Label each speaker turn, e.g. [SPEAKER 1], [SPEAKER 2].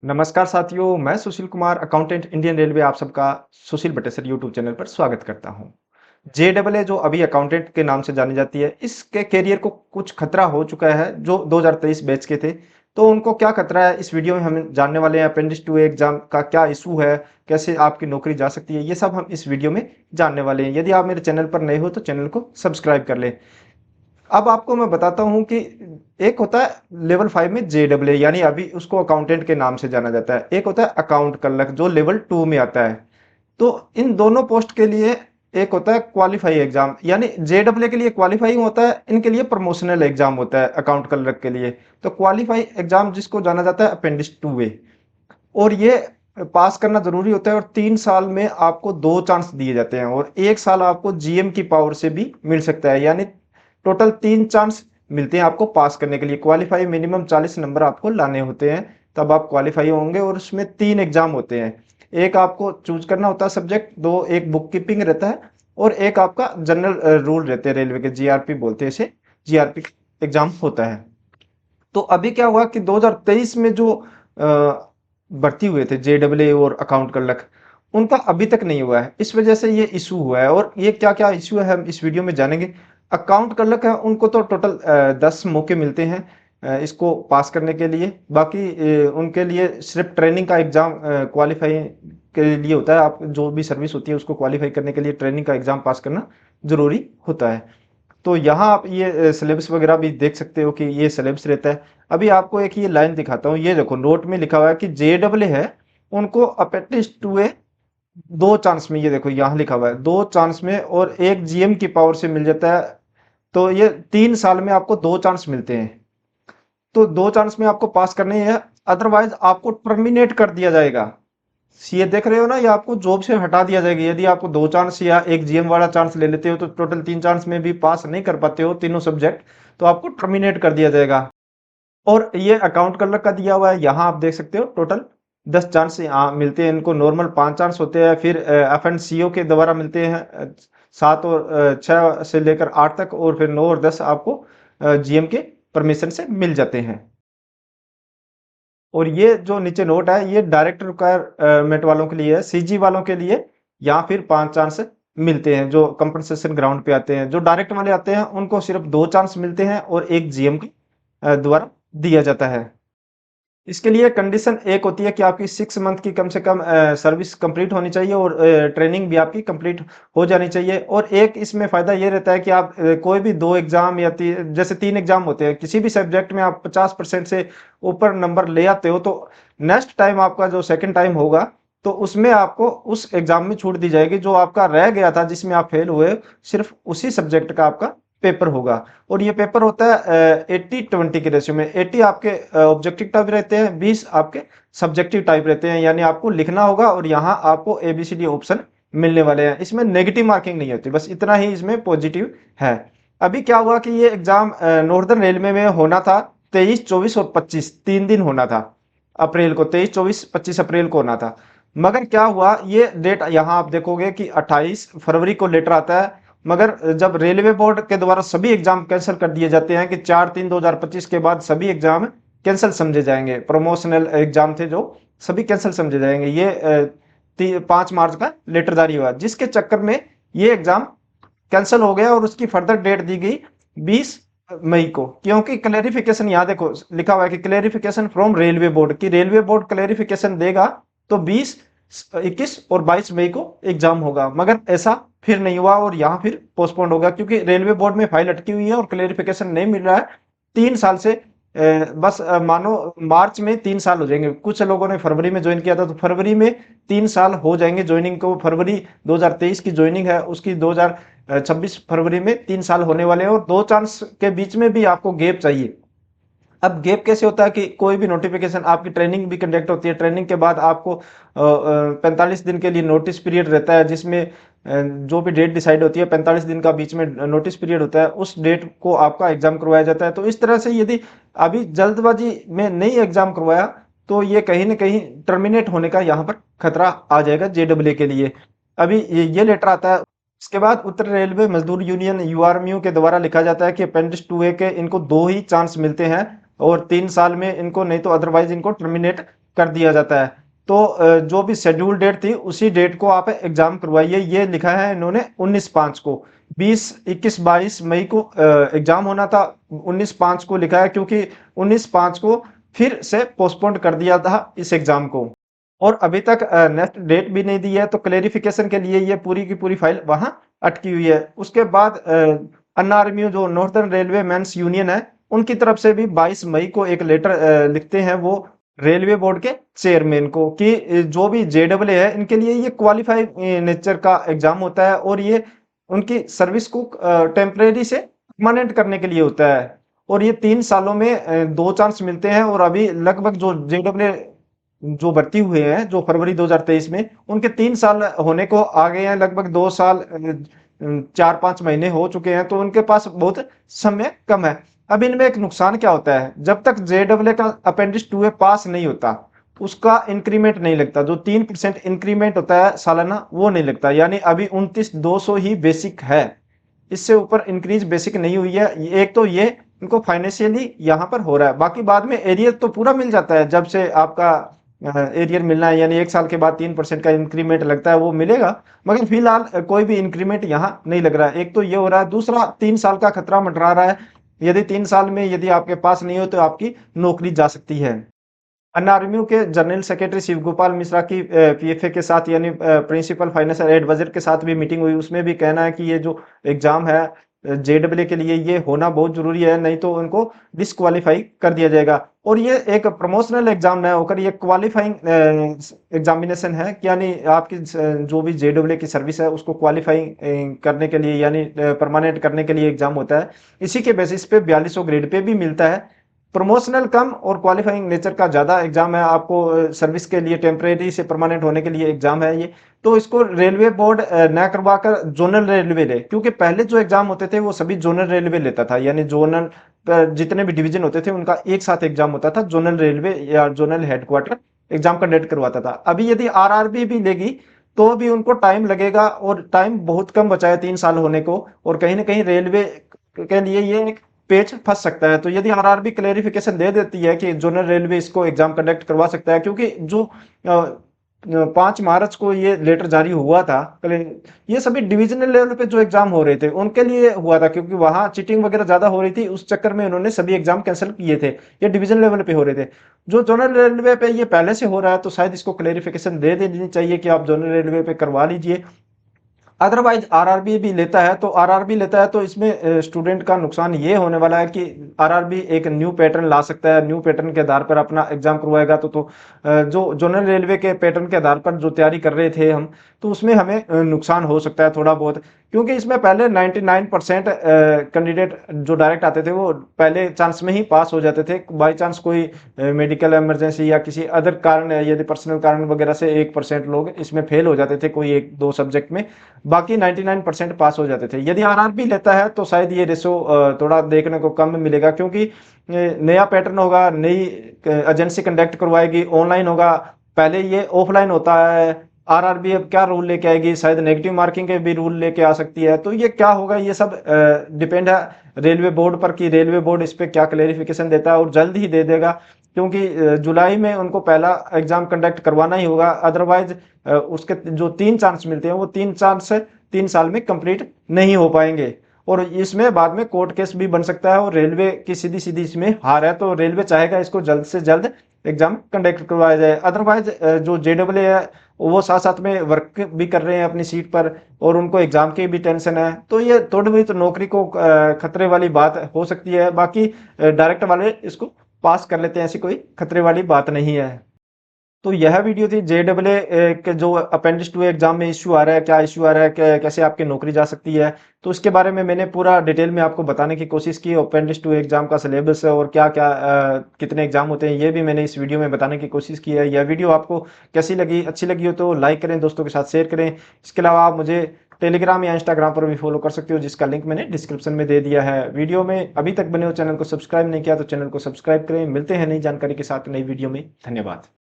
[SPEAKER 1] नमस्कार साथियों, मैं Sushil Kumar accountant Indian railway आप सबका सुशील बटेसर यूट्यूब चैनल पर स्वागत करता हूं। जेडबलए जो अभी अकाउंटेंट के नाम से जानी जाती है, इसके करियर को कुछ खतरा हो चुका है जो 2023 बैच के थे। तो उनको क्या खतरा है, इस वीडियो में हम जानने वाले हैं। अपेंडिक्स 2 एग्जाम का क्या इशू है, कैसे आपकी नौकरी जा सकती है, ये सब हम इस वीडियो में जानने वाले हैं। यदि आप मेरे चैनल पर नए हो तो चैनल को सब्सक्राइब कर लें। अब आपको मैं बताता हूं कि एक होता है लेवल 5 में जेडब्ल्यू, यानी अभी उसको अकाउंटेंट के नाम से जाना जाता है। एक होता है अकाउंट क्लर्क जो लेवल 2 में आता है। तो इन दोनों पोस्ट के लिए एक होता है क्वालिफाई एग्जाम, यानी जेडब्ल्यू के लिए क्वालिफाइंग होता है, इनके लिए प्रमोशनल एग्जाम होता है अकाउंट क्लर्क के लिए। तो क्वालिफाई एग्जाम जिसको जाना जाता है अपेंडिक्स 2 ए, और ये पास करना जरूरी होता है। और 3 साल में आपको 2 चांस दिए जाते हैं और 1 साल आपको जीएम की पावर से भी मिल सकता है, यानी टोटल 3 चांस मिलते हैं आपको पास करने के लिए। क्वालिफाई मिनिमम 40 नंबर आपको लाने होते हैं, तब आप क्वालिफाई होंगे। और उसमें 3 एग्जाम होते हैं। एक आपको चूज करना होता है सब्जेक्ट, दो एक बुक कीपिंग रहता है, और एक आपका जनरल रूल रहते हैं रेलवे के, जीआरपी बोलते हैं इसे, जीआरपी एग्जाम होता है। तो अभी क्या हुआ कि 2023 में जो भर्ती हुए थे जेडब्ल्यू और अकाउंट क्लर्क, उनका अभी तक नहीं हुआ है। इस वजह से ये इशू हुआ है, और ये क्या क्या इशू है हम इस वीडियो में जानेंगे। अकाउंट क्लर्क है, उनको तो टोटल 10 मौके मिलते हैं इसको पास करने के लिए। बाकी उनके लिए सिर्फ ट्रेनिंग का एग्जाम क्वालिफाई के लिए होता है। आप जो भी सर्विस होती है उसको क्वालिफाई करने के लिए ट्रेनिंग का एग्जाम पास करना जरूरी होता है। तो यहाँ आप ये सिलेबस वगैरह भी देख सकते हो कि ये सिलेबस रहता है। अभी आपको एक ये लाइन दिखाता हूँ, ये देखो नोट में लिखा हुआ है कि जेडब्ल्यू है, उनको अपेंडिक्स 2 ए 2 चांस में, ये देखो यहाँ लिखा हुआ है 2 चांस में, और एक जीएम की पावर से मिल जाता है। तो ये 3 साल में आपको 2 चांस मिलते हैं। तो 2 चांस में आपको पास करने ही है, अदरवाइज आपको टर्मिनेट कर दिया जाएगा। ये देख रहे हो ना, ये आपको जॉब से हटा दिया जाएगा यदि आपको 2 चांस या एक जीएम वाला चांस ले लेते हो। तो टोटल 3 चांस में भी पास नहीं कर पाते हो तीनों सब्जेक्ट, तो आपको टर्मिनेट कर दिया जाएगा। और ये अकाउंट कलर का दिया हुआ है, यहाँ आप देख सकते हो टोटल 10 चांस यहाँ मिलते हैं इनको। नॉर्मल 5 चांस होते हैं, फिर एफ एंड सी ओ के द्वारा मिलते हैं 7 और 6 से लेकर 8 तक, और फिर 9 और 10 आपको जीएम के परमिशन से मिल जाते हैं। और ये जो नीचे नोट है, ये डायरेक्ट रिक्वायरमेंट वालों के लिए है। सीजी वालों के लिए या फिर 5 चांस मिलते हैं जो कंपनसेशन ग्राउंड पे आते हैं। जो डायरेक्ट वाले आते हैं उनको सिर्फ 2 चांस मिलते हैं, और एक जीएम के द्वारा दिया जाता है। इसके लिए कंडीशन एक होती है कि आपकी 6 मंथ की कम से कम सर्विस कंप्लीट होनी चाहिए, और ट्रेनिंग भी आपकी कंप्लीट हो जानी चाहिए। और एक इसमें फायदा ये रहता है कि आप कोई भी 2 एग्जाम या जैसे 3 एग्जाम होते हैं, किसी भी सब्जेक्ट में आप 50% से ऊपर नंबर ले आते हो, तो नेक्स्ट टाइम आपका जो सेकंड टाइम होगा, तो उसमें आपको उस एग्जाम में छूट दी जाएगी। जो आपका रह गया था जिसमें आप फेल हुए, सिर्फ उसी सब्जेक्ट का आपका पेपर होगा। और ये पेपर होता है 80-20 के रेशियो में। 80 आपके ऑब्जेक्टिव टाइप रहते हैं, 20 आपके सब्जेक्टिव टाइप रहते हैं, यानी आपको लिखना होगा, और यहाँ आपको एबीसीडी ऑप्शन मिलने वाले हैं। इसमें नेगेटिव मार्किंग नहीं होती, बस इतना ही इसमें पॉजिटिव है। अभी क्या हुआ कि ये एग्जाम नॉर्दर्न रेलवे में होना था 23, 24 और 25, 3 दिन होना था। अप्रैल को 23, 24, 25 अप्रैल को होना था। मगर क्या हुआ, ये डेट यहाँ आप देखोगे कि 28 फरवरी को लेटर आता है। मगर जब रेलवे बोर्ड के द्वारा सभी एग्जाम कैंसिल कर दिए जाते हैं कि 4/3/2025 के बाद सभी एग्जाम कैंसिल समझे जाएंगे, प्रमोशनल एग्जाम थे जो, सभी कैंसिल समझे जाएंगे। ये 5 मार्च का लेटर जारी हुआ, जिसके चक्कर में ये एग्जाम कैंसिल हो गया, और उसकी फर्दर डेट दी गई 20 मई को। क्योंकि क्लेरिफिकेशन यहाँ देखो लिखा हुआ है कि क्लेरिफिकेशन फ्रॉम रेलवे बोर्ड, की रेलवे बोर्ड क्लेरिफिकेशन देगा तो 20, 21 और 22 मई को एग्जाम होगा। मगर ऐसा फिर नहीं हुआ, और यहाँ फिर पोस्टपोन्ड होगा, क्योंकि रेलवे बोर्ड में फाइल अटकी हुई है और क्लेरिफिकेशन नहीं मिल रहा है 3 साल से। बस मानो मार्च में 3 साल हो जाएंगे। कुछ लोगों ने फरवरी में ज्वाइन किया था, तो फरवरी में 3 साल हो जाएंगे ज्वाइनिंग को। फरवरी 2023 की ज्वाइनिंग है, उसकी 2026 फरवरी में 3 साल होने वाले हैं, और 2 चांस के बीच में भी आपको गैप चाहिए। अब गैप कैसे होता है कि कोई भी नोटिफिकेशन, आपकी ट्रेनिंग भी कंडक्ट होती है, ट्रेनिंग के बाद आपको 45 दिन के लिए नोटिस पीरियड रहता है, जिसमें जो भी डेट डिसाइड होती है 45 दिन का बीच में नोटिस पीरियड होता है, उस डेट को आपका एग्जाम करवाया जाता है। तो इस तरह से यदि अभी जल्दबाजी में नहीं एग्जाम करवाया, तो ये कहीं ना कहीं टर्मिनेट होने का यहाँ पर खतरा आ जाएगा जेडब्ल्यू के लिए। अभी ये लेटर आता है। इसके बाद उत्तर रेलवे मजदूर यूनियन यूआरएमयू के द्वारा लिखा जाता है कि अपेंडिक्स 2 ए के इनको 2 ही चांस मिलते हैं, और 3 साल में इनको, नहीं तो अदरवाइज इनको टर्मिनेट कर दिया जाता है। तो जो भी शेड्यूल डेट थी उसी डेट को आप एग्जाम करवाइए, ये लिखा है इन्होंने 19/5 को। 20, 21, 22 मई को एग्जाम होना था, 19/5 को लिखा है क्योंकि 19/5 को फिर से पोस्टपोन कर दिया था इस एग्जाम को, और अभी तक नेक्स्ट डेट भी नहीं दी है। तो क्लेरिफिकेशन के लिए ये पूरी की पूरी फाइल वहां अटकी हुई है। उसके बाद एनआरएमयू जो नॉर्दर्न रेलवे मेंस यूनियन है, उनकी तरफ से भी 22 मई को एक लेटर लिखते हैं वो रेलवे बोर्ड के चेयरमैन को कि जो भी जेडब्ल्यू है इनके लिए ये क्वालिफाई नेचर का एग्जाम होता है, और ये उनकी सर्विस को टेम्परेरी से परमानेंट करने के लिए होता है। और ये 3 सालों में 2 चांस मिलते हैं, और अभी लगभग जो जेडब्ल्यू जो भर्ती हुए हैं जो फरवरी 2023 में, उनके 3 साल होने को आ गए हैं, लगभग 2 साल 4-5 महीने हो चुके हैं, तो उनके पास बहुत समय कम है। अब इनमें एक नुकसान क्या होता है, जब तक जेडब्ल्यू का अपेंडिक्स 2A पास नहीं होता उसका इंक्रीमेंट नहीं लगता, जो 3% इंक्रीमेंट होता है सालाना वो नहीं लगता, यानी अभी 29,200 ही बेसिक है, इससे ऊपर इंक्रीज बेसिक नहीं हुई है। एक तो ये इनको फाइनेंशियली यहाँ पर हो रहा है, बाकी बाद में एरियर तो पूरा मिल जाता है, जब से आपका एरियर मिलना है, यानी 1 साल के बाद 3% का इंक्रीमेंट लगता है वो मिलेगा, मगर फिलहाल कोई भी इंक्रीमेंट यहाँ नहीं लग रहा है। एक तो ये हो रहा है, दूसरा 3 साल का खतरा मंडरा रहा है, यदि 3 साल में यदि आपके पास नहीं हो तो आपकी नौकरी जा सकती है। एनआरएमयू के जनरल सेक्रेटरी शिव गोपाल मिश्रा की पीएफए के साथ यानी प्रिंसिपल फाइनेंशियल एडवाइजर के साथ भी मीटिंग हुई, उसमें भी कहना है कि ये जो एग्जाम है जेडब्ल्यू के लिए ये होना बहुत जरूरी है, नहीं तो उनको डिस्क्वालीफाई कर दिया जाएगा। और ये एक प्रमोशनल एग्जाम न होकर ये क्वालिफाइंग एग्जामिनेशन है, यानी आपकी जो भी जेडब्ल्यू की सर्विस है उसको क्वालिफाइंग करने के लिए यानी परमानेंट करने के लिए एग्जाम होता है। इसी के बेसिस पे 4200 ग्रेड पे भी मिलता है। प्रमोशनल कम और क्वालिफाइंग नेचर का ज्यादा एग्जाम है, आपको सर्विस के लिए टेम्परेरी से परमानेंट होने के लिए एग्जाम है ये। तो इसको रेलवे बोर्ड न करवाकर जोनल रेलवे ले, क्योंकि पहले जो एग्जाम होते थे वो सभी जोनल रेलवे लेता था, यानी जोनल जितने भी डिवीजन होते थे उनका एक साथ एग्जाम होता था, जोनल रेलवे या जोनल हेडक्वार्टर एग्जाम कंडक्ट करवाता था। अभी यदि आरआरबी भी लेगी तो भी उनको टाइम लगेगा, और टाइम बहुत कम बचा है 3 साल होने को, और कहीं ना कहीं रेलवे के लिए ये एक पेच फंस सकता है। तो यदि आरआरबी क्लेरिफिकेशन दे देती है कि जोनल रेलवे इसको एग्जाम कंडक्ट करवा सकता है, क्योंकि जो 5 मार्च को ये लेटर जारी हुआ था, ये सभी डिविजनल लेवल पे जो एग्जाम हो रहे थे उनके लिए हुआ था, क्योंकि वहां चीटिंग वगैरह ज्यादा हो रही थी, उस चक्कर में उन्होंने सभी एग्जाम कैंसिल किए थे। ये डिवीजन लेवल पे हो रहे थे, जो जोनल रेलवे पे ये पहले से हो रहा है तो शायद इसको क्लेरिफिकेशन दे देनी चाहिए कि आप जोनल रेलवे पे करवा लीजिए। अदरवाइज आरआरबी भी लेता है, तो आरआरबी लेता है तो इसमें स्टूडेंट का नुकसान ये होने वाला है कि आरआरबी एक न्यू पैटर्न ला सकता है, न्यू पैटर्न के आधार पर अपना एग्जाम करवाएगा। तो जो जनरल रेलवे के पैटर्न के आधार पर जो तैयारी कर रहे थे हम, तो उसमें हमें नुकसान हो सकता है थोड़ा बहुत, क्योंकि इसमें पहले 99% कैंडिडेट जो डायरेक्ट आते थे वो पहले चांस में ही पास हो जाते थे। बाई चांस कोई मेडिकल इमरजेंसी या किसी अदर कारण यदि पर्सनल कारण वगैरह से 1% लोग इसमें फेल हो जाते थे कोई 1-2 सब्जेक्ट में, बाकी 99% पास हो जाते थे। यदि आरआरबी लेता है तो शायद ये रेशो थोड़ा देखने को कम मिलेगा, क्योंकि नया पैटर्न होगा, नई एजेंसी कंडक्ट करवाएगी, ऑनलाइन होगा, पहले ये ऑफलाइन होता है। आरआरबी अब क्या रूल लेके आएगी, शायद नेगेटिव मार्किंग के भी रूल लेके आ सकती है। तो ये क्या होगा, ये सब डिपेंड है रेलवे बोर्ड पर कि रेलवे बोर्ड इस पे क्या क्लेरिफिकेशन देता है, और जल्द ही दे देगा, क्योंकि जुलाई में उनको पहला एग्जाम कंडक्ट करवाना ही होगा। अदरवाइज उसके जो 3 चांस मिलते हैं वो 3 चांस 3 साल में कंप्लीट नहीं हो पाएंगे, और इसमें बाद में कोर्ट केस भी बन सकता है, और रेलवे की सीधी सीधी इसमें हार है। तो रेलवे चाहेगा इसको जल्द से जल्द एग्जाम कंडक्ट करवाया जाए। अदरवाइज जो जेडब्ल्यू है वो साथ साथ में वर्क भी कर रहे हैं अपनी सीट पर, और उनको एग्जाम की भी टेंशन है, तो ये थोड़ी बहुत तो नौकरी को खतरे वाली बात हो सकती है। बाकी डायरेक्ट वाले इसको पास कर लेते हैं, ऐसी कोई खतरे वाली बात नहीं है। तो यह वीडियो थी जेडब्ल्यू के जो अपेंडिक्स 2 एग्जाम में इश्यू आ रहा है, क्या इश्यू आ रहा है, कैसे आपकी नौकरी जा सकती है, तो इसके बारे में मैंने पूरा डिटेल में आपको बताने की कोशिश की। अपेंडिक्स 2 एग्जाम का सिलेबस और क्या क्या कितने एग्जाम होते हैं ये भी मैंने इस वीडियो में बताने की कोशिश की है। यह वीडियो आपको कैसी लगी, अच्छी लगी हो तो लाइक करें, दोस्तों के साथ शेयर करें। इसके अलावा आप मुझे टेलीग्राम या इंस्टाग्राम पर भी फॉलो कर सकते हो, जिसका लिंक मैंने डिस्क्रिप्शन में दे दिया है। वीडियो में अभी तक बने हो चैनल को सब्सक्राइब नहीं किया तो चैनल को सब्सक्राइब करें। मिलते हैं नई जानकारी के साथ नई वीडियो में। धन्यवाद।